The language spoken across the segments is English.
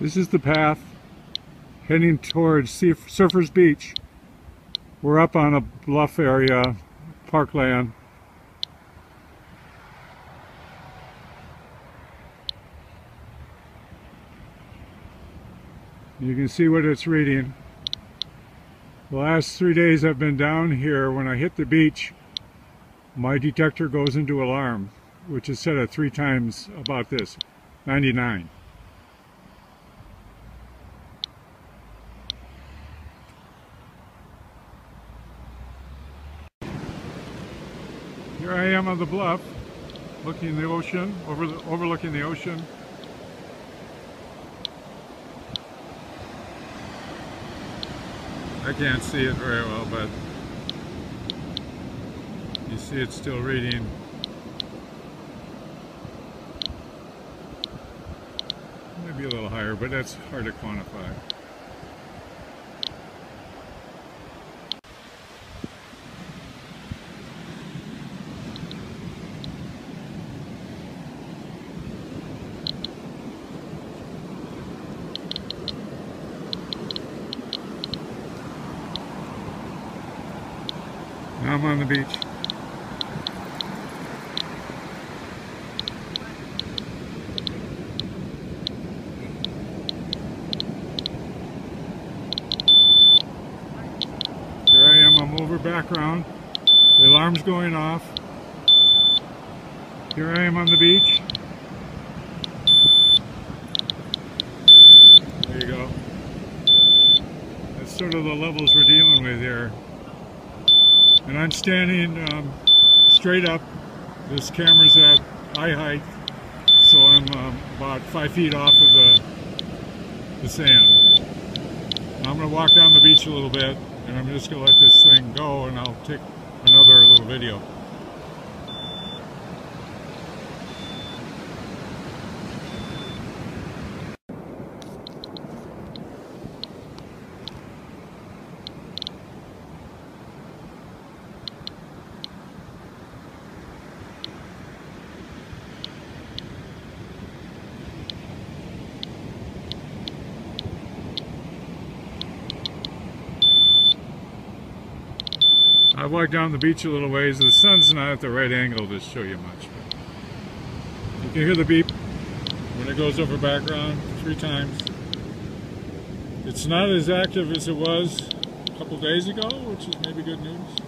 This is the path heading towards Surfers Beach. We're up on a bluff area, parkland. You can see what it's reading. The last 3 days I've been down here, when I hit the beach, my detector goes into alarm, which is set at 3 times about this, 99. Here I am on the bluff, looking at the ocean, overlooking the ocean. I can't see it very well, but you see it's still reading. Maybe a little higher, but that's hard to quantify. Now I'm on the beach. Here I am, I'm over background. The alarm's going off. Here I am on the beach. There you go. That's sort of the levels we're dealing with here. And I'm standing straight up. This camera's at eye height, so I'm about 5 feet off of the sand. I'm going to walk down the beach a little bit, and I'm just going to let this thing go, and I'll take another little video. I walked down the beach a little ways. The sun's not at the right angle to show you much. But you can hear the beep when it goes over background 3 times. It's not as active as it was a couple days ago, which is maybe good news.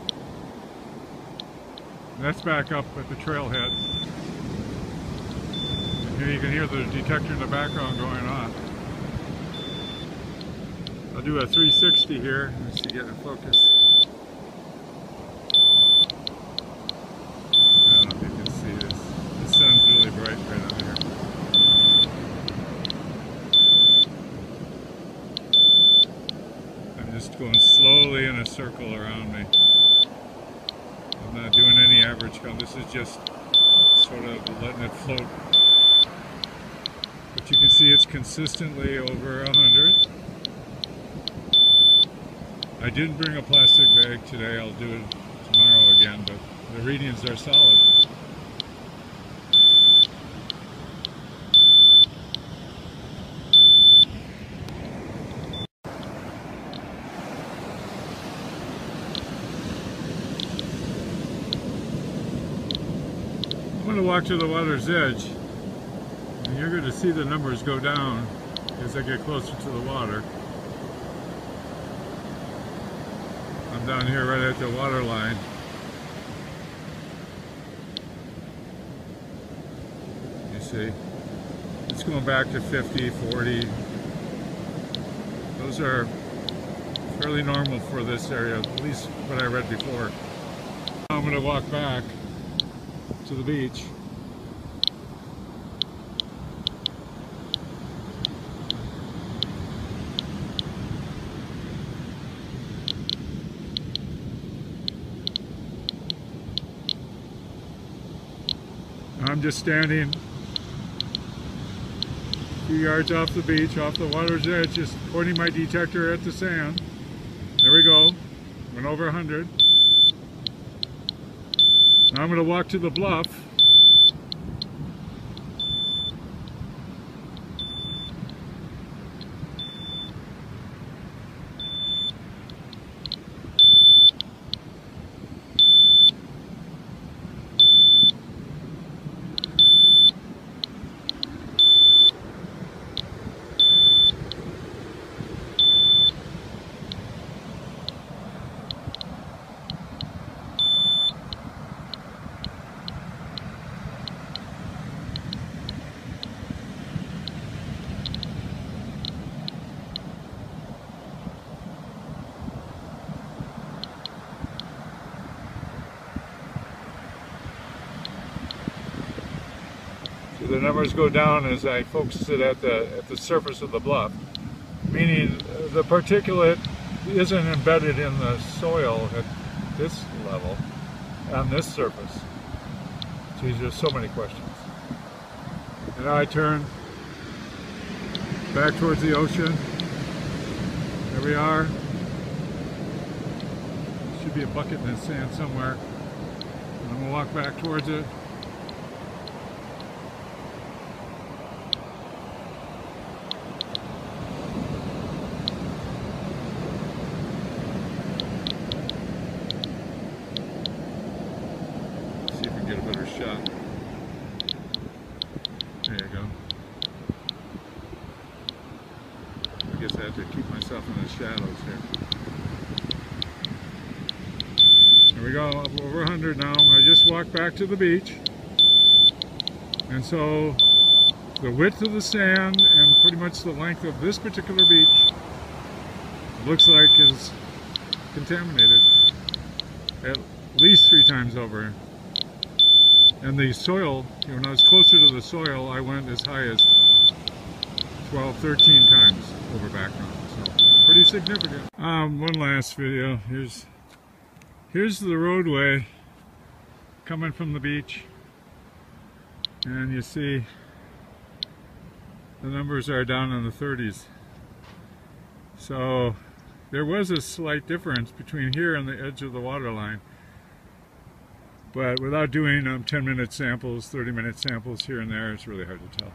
And that's back up at the trailhead. And here you can hear the detector in the background going on. I'll do a 360 here just to get in focus. I don't know if you can see this. The sun's really bright right out here. I'm just going slowly in a circle around me. I'm not doing any average count. This is just sort of letting it float. But you can see it's consistently over 100. I didn't bring a plastic bag today. I'll do it tomorrow again, but the readings are solid. I'm going to walk to the water's edge, and you're going to see the numbers go down as I get closer to the water. I'm down here right at the water line. You see, it's going back to 50, 40. Those are fairly normal for this area, at least what I read before. Now I'm going to walk back to the beach. I'm just standing a few yards off the beach, off the water's edge, just pointing my detector at the sand. There we go. Went over 100. Now I'm going to walk to the bluff. the numbers go down as I focus it at the surface of the bluff, meaning the particulate isn't embedded in the soil at this level, on this surface. Geez, there's so many questions. And now I turn back towards the ocean. There we are. Should be a bucket in the sand somewhere. And I'm going to walk back towards it. See if we can get a better shot. There you go. I guess I have to keep myself in the shadows here. There we go, up over 100 now. I just walked back to the beach. And so the width of the sand and pretty much the length of this particular beach looks like is contaminated at least 3 times over. And the soil, when I was closer to the soil, I went as high as 12, 13 times over background. So pretty significant. One last video. Here's the roadway coming from the beach. And you see the numbers are down in the 30s. So there was a slight difference between here and the edge of the water line. But without doing 10-minute samples, 30-minute samples here and there, it's really hard to tell.